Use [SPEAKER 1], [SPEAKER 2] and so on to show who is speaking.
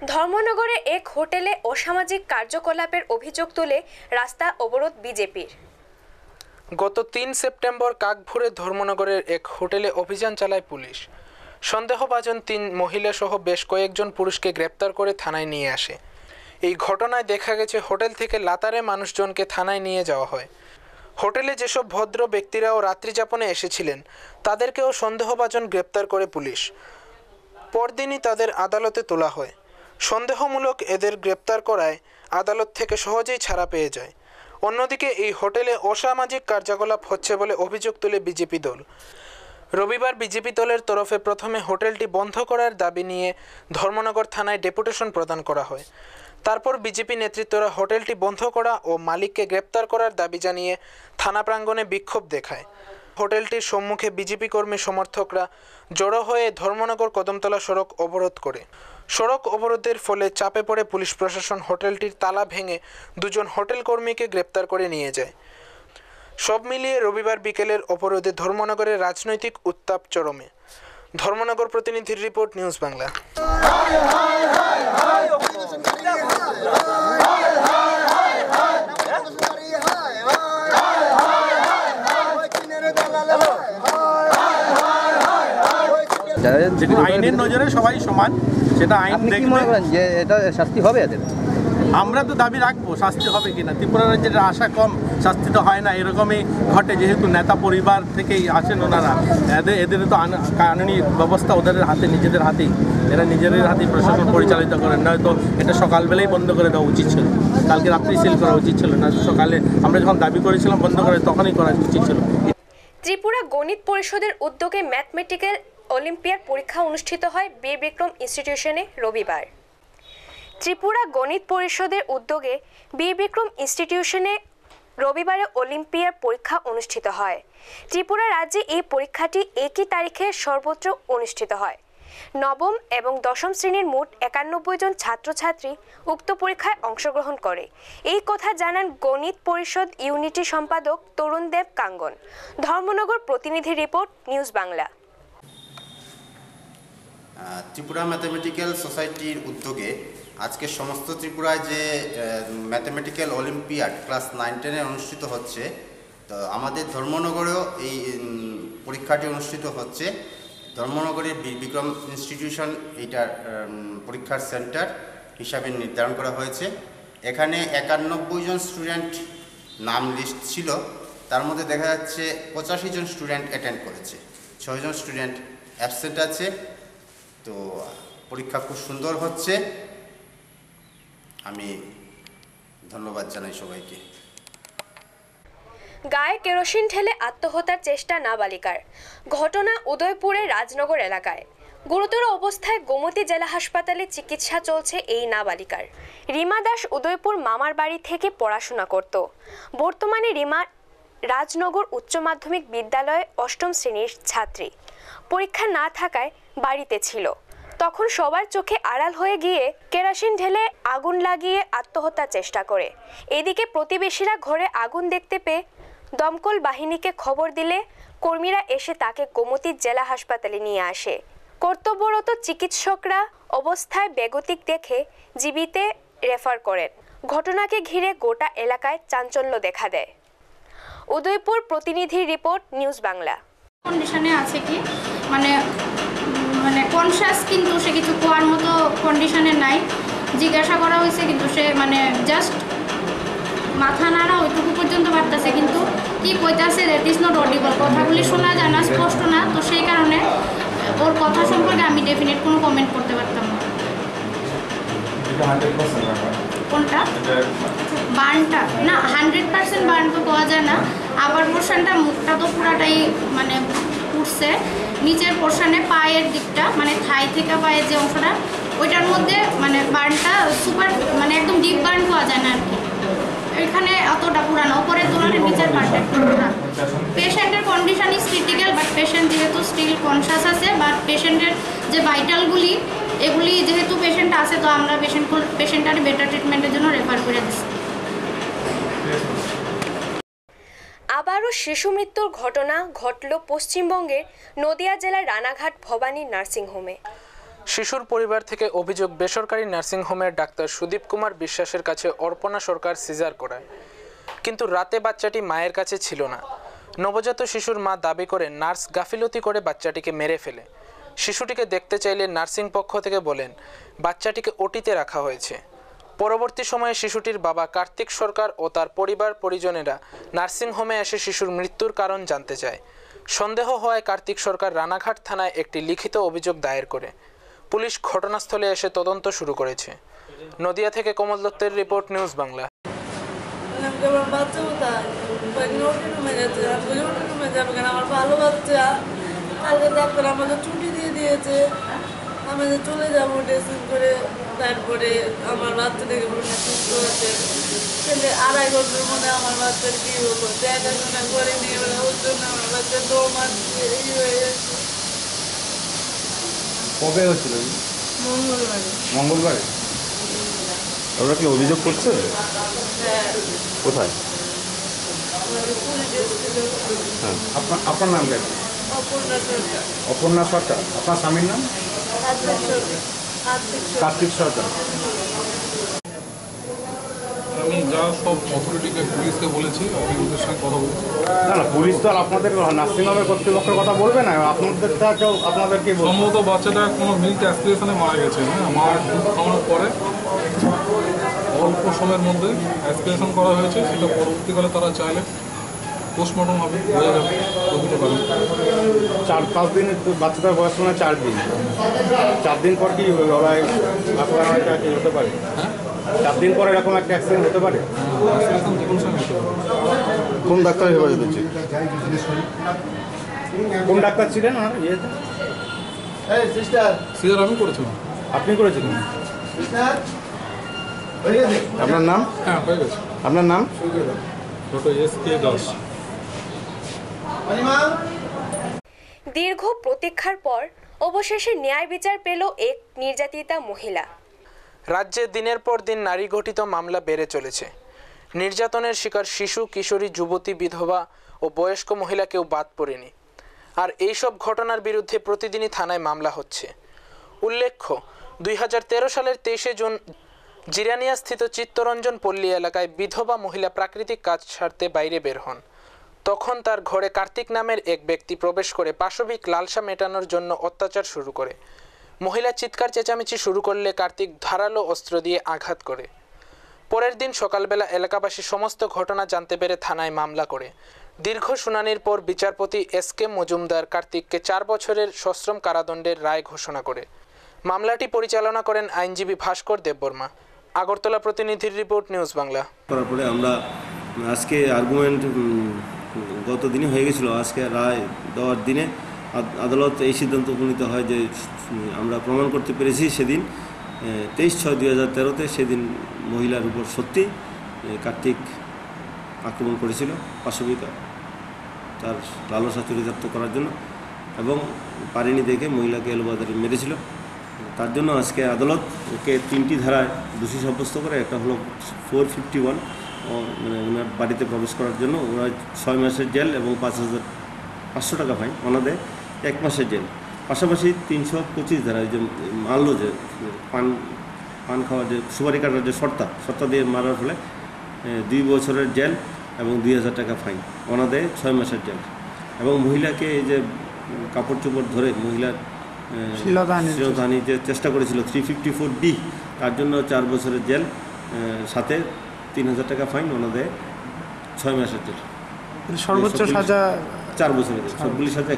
[SPEAKER 1] ধর্মনগরে এক হোটেলে অসামাজিক কার্যকলাপের অভিযোগ তুলে রাস্তা অবরোধ বিজেপির।
[SPEAKER 2] গত ৩ সেপ্টেম্বর কাকভোরে ধর্মনগরের এক হোটেলে অভিযান চালায় পুলিশ। সন্দেহভাজন ৩ মহিলা সহ বেশ কয়েকজন পুরুষকে গ্রেপ্তার করে থানায় নিয়ে আসে। এই ঘটনায় দেখা গেছে হোটেল থেকে লাতারে মানুষজনকে থানায় নিয়ে যাওয়া হয়। হোটেলে যেসব ভদ্র ব্যক্তিরাও রাত্রিযাপনে এসেছিলেন তাদেরকেও সন্দেহভাজন গ্রেপ্তার করে পুলিশ। পরদিনই তাদের আদালতে তোলা হয়। সন্দেহমূলক এদের গ্রেপ্তার করায় আদালত থেকে সহজেই ছাড়া পেয়ে যায়। অন্যদিকে এই হোটেলে অসামাজিক কার্যকলাপ হচ্ছে বলে অভিযোগ তুলে বিজেপি দল। রবিবার বিজেপি দলের তরফে প্রথমে হোটেলটি বন্ধ করার দাবি নিয়ে ধর্মনগর থানায় ডেপুটেশন প্রদান করা হয়। তারপর বিজেপি নেতৃত্বরা হোটেলটি বন্ধ করা ও মালিককে গ্রেপ্তার করার দাবি জানিয়ে থানা প্রাঙ্গণে বিক্ষোভ দেখায়। হোটেলটির সম্মুখে বিজেপি কর্মী সমর্থকরা জড়ো হয়ে ধর্মনগর কদমতলা সড়ক অবরোধ করে। সড়ক অবরোধের ফলে চাপে পড়ে পুলিশ প্রশাসন হোটেলটির তালা ভেঙে 2 জন হোটেল কর্মীকে গ্রেপ্তার করে নিয়ে যায়। সব মিলিয়ে রবিবার বিকেলের অবরোধে ধর্মনগরের রাজনৈতিক উত্তাপ চরমে। ধর্মনগর প্রতিনিধির রিপোর্ট, নিউজ বাংলা।
[SPEAKER 3] আইনের নজরে সবাই সমান, সেটা আইন দেখবে
[SPEAKER 4] যে এটা শাস্তি হবে এদের।
[SPEAKER 3] আমরা তো দাবি রাখবো শাস্তি হবে কিনা। ত্রিপুরা রাজ্যের আশা কম, শাস্তি তো হয় না। এরকমই ঘটে, যেহেতু নেতা পরিবার থেকেই আসেন ওনারা। এদের তো কানুনি ব্যবস্থা ওদের হাতে, নিজেদের হাতেই, এরা নিজেদের হাতেই প্রশাসন পরিচালিত করেন। নয়তো এটা সকালবেলাই বন্ধ করে দেওয়া উচিত ছিল, কালকে রাত্রি সিল করা উচিত ছিল না। সকালে আমরা যখন দাবি করেছিলাম বন্ধ করে, তখনই করা উচিত ছিল।
[SPEAKER 1] ত্রিপুরা গণিত পরিষদের উদ্যোগে ম্যাথমেটিক্যাল অলিম্পিয়াড পরীক্ষা অনুষ্ঠিত হয় বীর বিক্রম ইনস্টিটিউশনে রবিবার। ত্রিপুরা গণিত পরিষদের উদ্যোগে বীর বিক্রম ইনস্টিটিউশনে রবিবারে অলিম্পিয়াড পরীক্ষা অনুষ্ঠিত হয়। ত্রিপুরা রাজ্যে এই পরীক্ষাটি একই তারিখে সর্বত্র অনুষ্ঠিত হয়। নবম এবং দশম শ্রেণীর মোট 91 জন ছাত্রছাত্রী উক্ত পরীক্ষায় অংশগ্রহণ করে। এই কথা জানান গণিত পরিষদ ইউনিটি সম্পাদক তরুণ দেব কাঙ্গন। ধর্মনগর প্রতিনিধি report, news Bangla.
[SPEAKER 5] Tripura mathematical সোসাইটির উদ্যোগে আজকে সমস্ত ত্রিপুরায় যে ম্যাথমেটিক্যাল অলিম্পিয়াড ক্লাস 9-10 অনুষ্ঠিত হচ্ছে, তো আমাদের ধর্মনগরেও এই পরীক্ষাটি অনুষ্ঠিত হচ্ছে। ধর্মনগরের বীর বিক্রম ইনস্টিটিউশন এইটার পরীক্ষার সেন্টার হিসাবে নির্ধারণ করা হয়েছে। এখানে 91 জন স্টুডেন্ট নাম লিস্ট ছিল, তার মধ্যে দেখা যাচ্ছে 85 জন স্টুডেন্ট অ্যাটেন্ড করেছে, 6 জন স্টুডেন্ট অ্যাবসেন্ট আছে। তো পরীক্ষা খুব সুন্দর হচ্ছে। আমি ধন্যবাদ জানাই সবাইকে।
[SPEAKER 1] গায়ে কেরোসিন ঢেলে আত্মহত্যার চেষ্টা নাবালিকার। ঘটনা উদয়পুরের রাজনগর এলাকায়। গুরুতর অবস্থায় গোমতী জেলা হাসপাতালে চিকিৎসা চলছে এই নাবালিকার। রিমা দাস উদয়পুর মামার বাড়ি থেকে পড়াশোনা করত। বর্তমানে রিমা রাজনগর উচ্চ মাধ্যমিক বিদ্যালয়ে 8ম শ্রেণীর ছাত্রী। পরীক্ষা না থাকায় বাড়িতে ছিল। তখন সবার চোখে আড়াল হয়ে গিয়ে কেরোসিন ঢেলে আগুন লাগিয়ে আত্মহত্যার চেষ্টা করে। এদিকে প্রতিবেশীরা ঘরে আগুন দেখতে পেয়ে দমকল বাহিনীকে খবর দিলে কর্মীরা এসে তাকে গোমতী জেলা হাসপাতালে নিয়ে আসে। কর্তব্যরত চিকিৎসকরা অবস্থায় বেগতিক দেখে জীবিতে রেফার করেন। ঘটনাকে ঘিরে গোটা এলাকায় চাঞ্চল্য দেখা দেয়। উদয়পুর প্রতিনিধি রিপোর্ট, নিউজ বাংলা।
[SPEAKER 6] কন্ডিশনে আছে কি মানে কনশাস, কিন্তু সে কিছু কোয়ার মতো কন্ডিশনে নাই। জিজ্ঞাসা করা হয়েছে, কিন্তু সে জাস্ট মাথা নাড়া ওইটুকু পর্যন্ত পারতেছে, কিন্তু কি কইতাছে দ্যাট ইজ নট অডিবল। কথাগুলি শোনা যায় না, স্পষ্ট না। তো সেই কারণে ওর কথা সম্পর্কে আমি ডেফিনেট কোনো কমেন্ট করতে পারতাম না। কোনটা বার্নটা? না, 100% বার্ন তো পাওয়া যায় না। আবার পোর্শনটা, মুখটা তো পুরাটাই উঠছে। নিচের পোর্শনে পায়ের দিকটা, থাই থেকে পায়ের যে অংশটা, ওইটার মধ্যে বার্নটা সুপার, একদম ডিপ বার্ন পাওয়া যায় না আর কি। এখানে অতটা পুরানো, ওপরের তুলনায় নিচের পার্টটা একটু পুরানো। পেশেন্টের condition is critical, but patient যেহেতু স্টিল কনশাস আছে, বাট পেশেন্টের যে ভাইটালগুলি এগুলি যেহেতু পেশেন্ট আছে, তো আমরা পেশেন্টটার বেটার ট্রিটমেন্টের জন্য রেফার করে দিচ্ছি।
[SPEAKER 1] আবারও শিশু মৃত্যুর ঘটনা ঘটল পশ্চিমবঙ্গের নদিয়া জেলার রানাঘাট ভবানী নার্সিংহোমে।
[SPEAKER 2] শিশুর পরিবার থেকে অভিযোগ, বেসরকারি নার্সিংহোমের ডাক্তার সুদীপ কুমার বিশ্বাসের কাছে অর্পণা সরকার সিজার করায়, কিন্তু রাতে বাচ্চাটি মায়ের কাছে ছিল না। নবজাত শিশুর মা দাবি করে নার্স গাফিলতি করে বাচ্চাটিকে মেরে ফেলে। শিশুটিকে দেখতে চাইলে নার্সিং পক্ষ থেকে বলেন বাচ্চাটিকে ওটিতে রাখা হয়েছে। পরবর্তী সময়ে শিশুটির বাবা কার্তিক সরকার ও তার পরিবার পরিজনেরা নার্সিংহোমে এসে শিশুর মৃত্যুর কারণ জানতে চায়। সন্দেহ হওয়ায় কার্তিক সরকার রানাঘাট থানায় একটি লিখিত অভিযোগ দায়ের করে। পুলিশ ঘটনাস্থলে এসে তদন্ত শুরু করেছে। নদিয়া থেকে কমল দত্তের রিপোর্ট, নিউজ বাংলা।
[SPEAKER 7] আমার ভালো বাচ্চা, কালকে ডাক্তার আমাদের ছুটি দিয়ে দিয়েছে, আমাদের চলে যাবো ড্রেসিং করে। তারপরে আমার বাচ্চাটাকে সুস্থ হচ্ছে, ছেলে 2.5 ঘন্টার মধ্যে আমার বাচ্চার কি হলো, দেখাশোনা করে নিয়ে ওর জন্য আমার বাচ্চার দম আসছে, এই হয়ে যাচ্ছে।
[SPEAKER 8] কবে হচ্ছিল? মঙ্গলবারে। ওরা কি অভিযোগ করছে?
[SPEAKER 7] হ্যাঁ।
[SPEAKER 8] কোথায়? হ্যাঁ, আপনার নাম কি? অপর্ণা সরকার। আপনার স্বামীর নাম? কার্তিক সরকার।
[SPEAKER 9] আমি যা সব অথরিটিকে, পুলিশকে বলেছি, আমি ওদের সঙ্গে কথা বলছি।
[SPEAKER 8] না, পুলিশ তো আর আপনাদের নার্সিংহোমের কর্তৃপক্ষের কথা বলবে না, আপনাদেরটাকেও আপনাদেরকে
[SPEAKER 9] সম্ভবত বাচ্চাটা কোনো মিল্ক অ্যাসপিরেশনে মারা গেছে। হ্যাঁ, আমার দুধ খাওয়ানোর পরে অল্প সময়ের মধ্যে অ্যাসপিরেশন করা হয়েছে। সেটা পরবর্তীকালে তারা চাইলে পোস্টমর্টম হবে, বোঝা যাবে প্রকৃত কারণ।
[SPEAKER 8] 4-5 দিনের বাচ্চাটার বয়স মানে 4 দিন। 4 দিন পর কি ওরা হতে পারে?
[SPEAKER 9] হ্যাঁ,
[SPEAKER 8] 4 দিন পর এরকম একটা অ্যাক্সিডেন্ট হতে পারে?
[SPEAKER 9] অ্যাসপিরেশন যে কোনো সময় হতে পারে।
[SPEAKER 8] কোন ডাক্তার হেফাজত হচ্ছে? কোন ডাক্তার ছিলেন ওনার ইয়েতে?
[SPEAKER 9] সিজার আমি করেছিলাম।
[SPEAKER 8] আপনি করেছিলেন? আপনার নাম?
[SPEAKER 9] হ্যাঁ, হয়ে গেছে।
[SPEAKER 8] আপনার নাম?
[SPEAKER 9] Doctor SK Das.
[SPEAKER 1] দীর্ঘ প্রতীক্ষার পর অবশেষে ন্যায় বিচার পেল এক নির্যাতিতা মহিলা।
[SPEAKER 2] রাজ্যে দিনের পর দিন নারী ঘটিত মামলা বেড়ে চলেছে। নির্যাতনের শিকার শিশু, কিশোরী, যুবতী, বিধবা ও বয়স্ক মহিলা কেউ বাদ পড়েনি। আর এইসব ঘটনার বিরুদ্ধে প্রতিদিনই থানায় মামলা হচ্ছে। উল্লেখ্য, 2013 সালের 23 জুন জিরানিয়াস্থিত চিত্তরঞ্জন পল্লী এলাকায় বিধবা মহিলা প্রাকৃতিক কাজ সারতে বাইরে বের হন। তখন তার ঘরে কার্তিক নামের এক ব্যক্তি প্রবেশ করে পাশবিক লালসা মেটানোর জন্য অত্যাচার শুরু করে। মহিলা চিৎকার চেঁচামেচি শুরু করলে কার্তিক ধারালো অস্ত্র দিয়ে আঘাত করে। পরের দিন সকালবেলা এলাকাবাসী সমস্ত ঘটনা জানতে পেরে থানায় মামলা করে। দীর্ঘ শুনানির পর বিচারপতি SK মজুমদার কার্তিককে 4 বছরের সশ্রম কারাদণ্ডের রায় ঘোষণা করে। মামলাটি পরিচালনা করেন আইনজীবী ভাস্কর দেববর্মা। আগরতলা প্রতিনিধির রিপোর্ট, নিউজ বাংলা।
[SPEAKER 10] করার পরে আমরা আজকে আর্গুমেন্ট গত দিনে হয়ে গেছিল, আজকে রায় দেওয়ার দিনে আদালত এই সিদ্ধান্ত উপনীত হয় যে আমরা প্রমাণ করতে পেরেছি সেদিন 23/6/2013 সেদিন মহিলার উপর সত্যি কার্তিক আক্রমণ করেছিল পাশবিক তার লালসা চরিতার্থ করার জন্য, এবং পারেনি দেখে মহিলাকে এলোপাতাড়ি মেরেছিল। তার জন্য আজকে আদালত ওকে 3টি ধারায় দোষী সাব্যস্ত করে। একটা হলো 451, মানে ওনার বাড়িতে প্রবেশ করার জন্য ওরা 6 মাসের জেল এবং 5,500 টাকা ফাইন, ওনাদের 1 মাসের জেল। পাশাপাশি 325 ধারায় যে মারলো, যে পান খাওয়া, যে সুপারি কাটার যে শর্তা দিয়ে মারার ফলে 2 বছরের জেল এবং 2,000 টাকা ফাইন, ওনাদের 6 মাসের জেল। এবং মহিলাকে এই যে কাপড় চোপড় ধরে মহিলার শিলদানি যে চেষ্টা করেছিল 354D, তার জন্য 4 বছরের জেল, সাথে 3,000 টাকা ফাইন, ওনাদের 6 মাসের জেল।
[SPEAKER 2] সর্বোচ্চ সাজা
[SPEAKER 10] 4 বছরের, সবগুলির সাথে